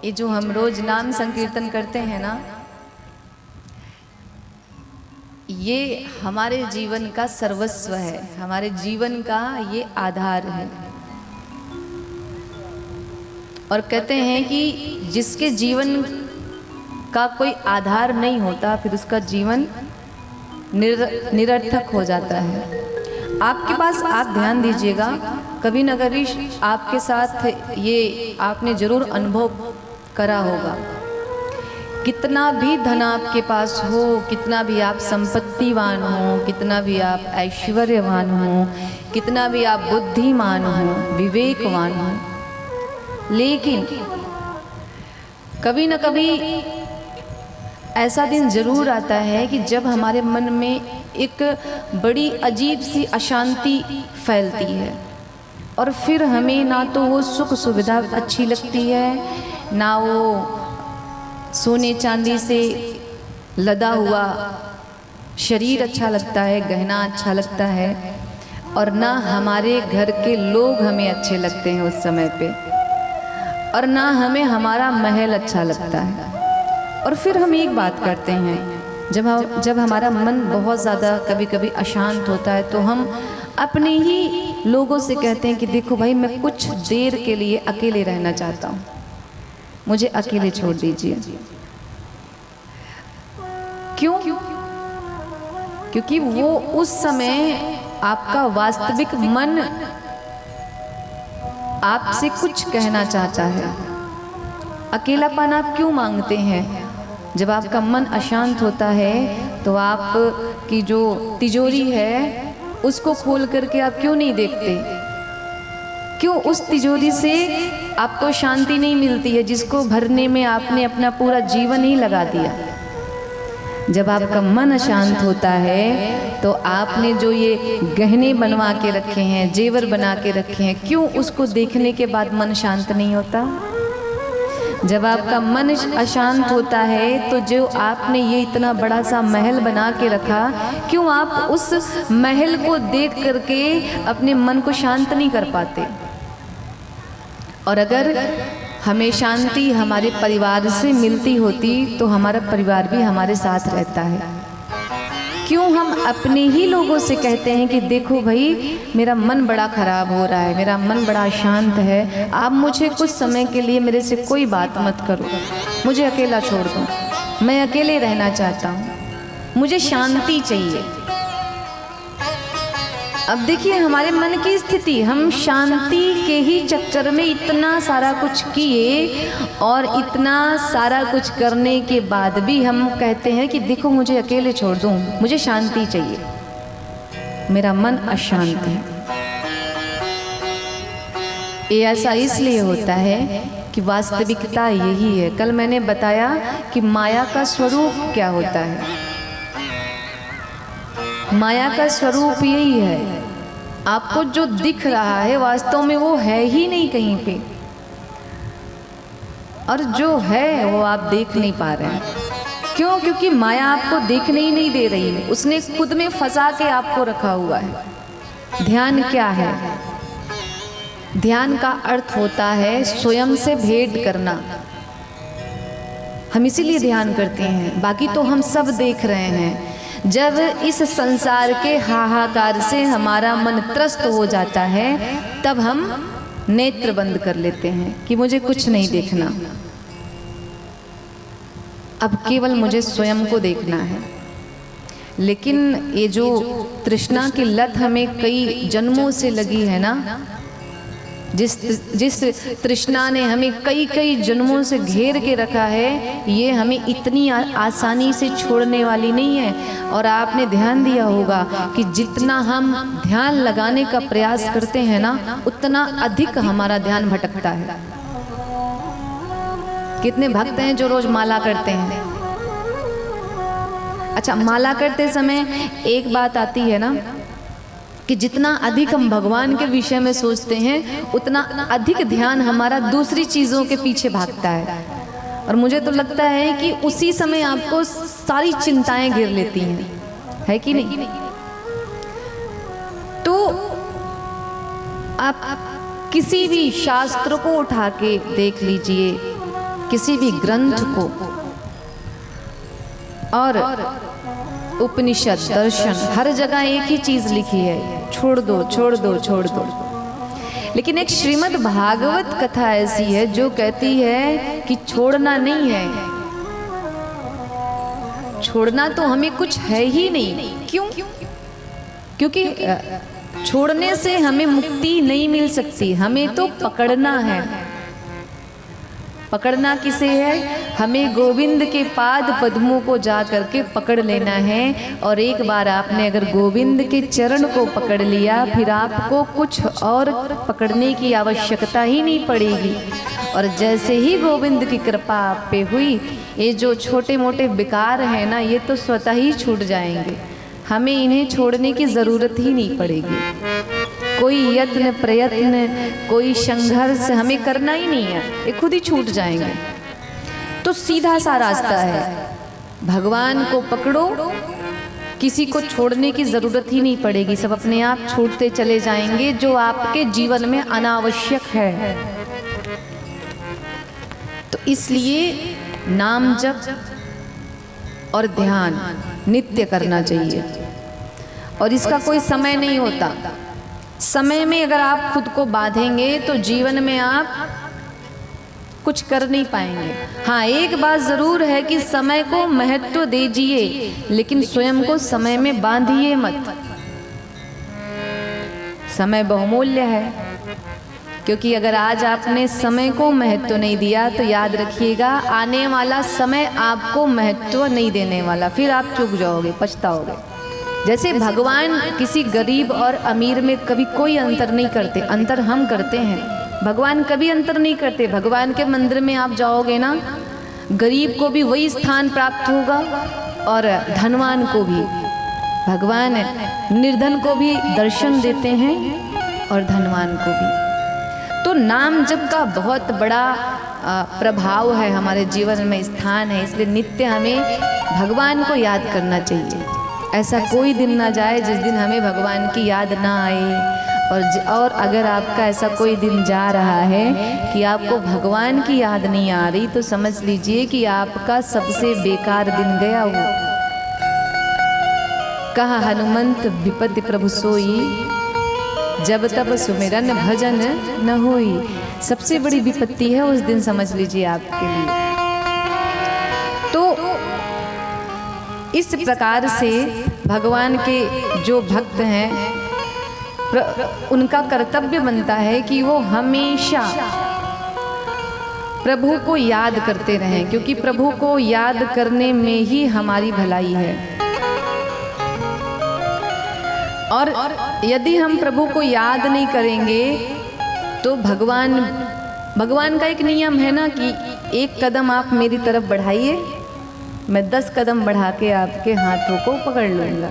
ये जो हम रोज नाम संकीर्तन करते हैं ना, ये हमारे जीवन का सर्वस्व है, हमारे जीवन का ये आधार है। और कहते हैं कि जिसके जीवन का कोई आधार नहीं होता फिर उसका जीवन निरर्थक हो जाता है। आपके पास, आप ध्यान दीजिएगा, कभी न कभी आपके साथ ये आपने जरूर अनुभव करा होगा। कितना भी धन आपके पास हो, कितना भी आप संपत्तिवान हो, कितना भी आप ऐश्वर्यवान हो, कितना भी आप बुद्धिमान हो, विवेकवान हो, लेकिन कभी न कभी ऐसा दिन जरूर आता है कि जब हमारे मन में एक बड़ी अजीब सी अशांति फैलती है और फिर हमें ना तो वो सुख सुविधा अच्छी लगती है, ना वो सोने चांदी से लदा हुआ शरीर अच्छा लगता है, गहना अच्छा लगता है, और ना हमारे घर के लोग हमें अच्छे लगते हैं उस समय पे, और ना हमें हमारा महल अच्छा लगता है। और फिर हम एक बात करते हैं, जब हमारा मन बहुत ज़्यादा कभी कभी अशांत होता है तो हम अपने ही लोगों से कहते हैं कि देखो भाई, मैं कुछ देर के लिए अकेले रहना चाहता हूँ, मुझे अकेले छोड़ दीजिए। क्यों? क्योंकि वो उस समय आपका वास्तविक मन आपसे कुछ कहना चाहता है। अकेलापन आप क्यों मांगते हैं? जब आपका मन अशांत होता है तो आप की जो तिजोरी है उसको खोल करके आप क्यों नहीं देखते? क्यों उस तिजोरी से आपको शांति नहीं मिलती है जिसको भरने में आपने अपना पूरा जीवन ही लगा दिया? जब आपका मन अशांत होता है तो आपने जो ये गहने बनवा के रखे हैं, जेवर बना के रखे हैं, क्यों उसको देखने के बाद मन शांत नहीं होता? जब आपका मन अशांत होता है तो जो आपने ये इतना बड़ा सा महल बना के रखा, क्यों आप उस महल को देख करके अपने मन को शांत नहीं कर पाते? और अगर हमें शांति हमारे परिवार से मिलती होती तो हमारा परिवार भी हमारे साथ रहता है। क्यों हम अपने ही लोगों से कहते हैं कि देखो भाई, मेरा मन बड़ा खराब हो रहा है, मेरा मन बड़ा शांत है, आप मुझे कुछ समय के लिए मेरे से कोई बात मत करो, मुझे अकेला छोड़ दो, मैं अकेले रहना चाहता हूँ, मुझे शांति चाहिए। अब देखिए हमारे मन की स्थिति, हम शांति के ही चक्कर में इतना सारा कुछ किए और इतना सारा कुछ करने के बाद भी हम कहते हैं कि देखो मुझे अकेले छोड़ दूँ, मुझे शांति चाहिए, मेरा मन अशांत है। ये ऐसा इसलिए होता है कि वास्तविकता यही है। कल मैंने बताया कि माया का स्वरूप क्या होता है। माया का स्वरूप यही है, आपको जो दिख रहा है वास्तव में वो है ही नहीं कहीं पे, और जो है वो आप देख नहीं पा रहे हैं। क्यों? क्योंकि माया आपको देखने ही नहीं दे रही है, उसने खुद में फंसा के आपको रखा हुआ है। ध्यान क्या है? ध्यान का अर्थ होता है स्वयं से भेंट करना। हम इसीलिए ध्यान करते हैं, बाकी तो हम सब देख रहे हैं। जब इस संसार के हाहाकार से हमारा मन त्रस्त हो जाता है तब हम नेत्र बंद कर लेते हैं कि मुझे कुछ नहीं देखना, अब केवल मुझे स्वयं को देखना है। लेकिन ये जो तृष्णा की लत हमें कई जन्मों से लगी है ना, जिस तृष्णा ने हमें कई जन्मों से घेर के रखा है, ये हमें इतनी आसानी से छोड़ने वाली नहीं है। और आपने ध्यान दिया होगा कि जितना हम ध्यान लगाने का प्रयास करते हैं ना, उतना अधिक हमारा ध्यान भटकता है। कितने भक्त हैं जो रोज माला करते हैं? अच्छा, माला करते समय एक बात आती है ना कि जितना अधिक हम भगवान के विषय में सोचते हैं उतना अधिक ध्यान हमारा दूसरी चीज़ों के पीछे भागता है। और मुझे तो लगता है कि उसी समय आपको सारी चिंताएं घेर लेती हैं, है कि नहीं? तो आप किसी भी शास्त्र को उठा के देख लीजिए, किसी भी ग्रंथ को और उपनिषद दर्शन हर जगह एक ही चीज लिखी है, छोड़ दो छोड़ दो छोड़ दो। लेकिन एक श्रीमद् भागवत कथा ऐसी है जो कहती है कि छोड़ना नहीं है। छोड़ना तो हमें कुछ है ही नहीं। क्यों? क्योंकि छोड़ने से हमें मुक्ति नहीं मिल सकती, हमें तो पकड़ना है। पकड़ना किसे है? हमें गोविंद के पाद पद्मों को जा करके पकड़ लेना है। और एक बार आपने अगर गोविंद के चरण को पकड़ लिया, फिर आपको कुछ और पकड़ने की आवश्यकता ही नहीं पड़ेगी। और जैसे ही गोविंद की कृपा आप पे हुई, ये जो छोटे मोटे विकार हैं ना, ये तो स्वतः ही छूट जाएंगे। हमें इन्हें छोड़ने की ज़रूरत ही नहीं पड़ेगी। कोई यत्न प्रयत्न, कोई संघर्ष हमें करना ही नहीं है, ये खुद ही छूट जाएंगे। तो सीधा सा रास्ता है, भगवान को पकड़ो, किसी को छोड़ने की ज़रूरत ही नहीं पड़ेगी। सब अपने आप छूटते चले जाएंगे जो आपके जीवन में अनावश्यक है। तो इसलिए नाम जप और ध्यान नित्य करना चाहिए। और इसका कोई समय नहीं होता। समय में अगर आप खुद को बांधेंगे तो जीवन में आप कुछ कर नहीं पाएंगे। हाँ, एक बात जरूर है कि समय को महत्व दीजिए, लेकिन स्वयं को समय में बांधिए मत। समय बहुमूल्य है, क्योंकि अगर आज आपने समय को महत्व नहीं दिया तो याद रखिएगा आने वाला समय आपको महत्व नहीं देने वाला, फिर आप चूक जाओगे, पछताओगे। जैसे भगवान किसी गरीब और अमीर में कभी कोई अंतर नहीं करते, अंतर हम करते हैं। भगवान कभी अंतर नहीं करते। भगवान के मंदिर में आप जाओगे ना, गरीब को भी वही स्थान प्राप्त होगा और धनवान को भी। भगवान निर्धन को भी दर्शन देते हैं और धनवान को भी। तो नाम जप का बहुत बड़ा प्रभाव है हमारे जीवन में, स्थान है। इसलिए नित्य हमें भगवान को याद करना चाहिए। ऐसा कोई दिन ना जाए जिस दिन हमें भगवान की याद ना आए। और अगर आपका ऐसा कोई दिन जा रहा है कि आपको भगवान की याद नहीं आ रही, तो समझ लीजिए कि आपका सबसे बेकार दिन गया वो। कहा हनुमंत विपत्ति प्रभु सोई, जब तब सुमिरन भजन न होई। सबसे बड़ी विपत्ति है उस दिन, समझ लीजिए आपके लिए। तो इस प्रकार से भगवान के जो भक्त हैं, उनका कर्तव्य बनता है कि वो हमेशा प्रभु को याद करते रहें, क्योंकि प्रभु को याद करने में ही हमारी भलाई है। और यदि हम प्रभु को याद नहीं करेंगे तो भगवान का एक नियम है ना कि एक कदम आप मेरी तरफ बढ़ाइए, मैं 10 कदम बढ़ा के आपके हाथों को पकड़ लूँगा।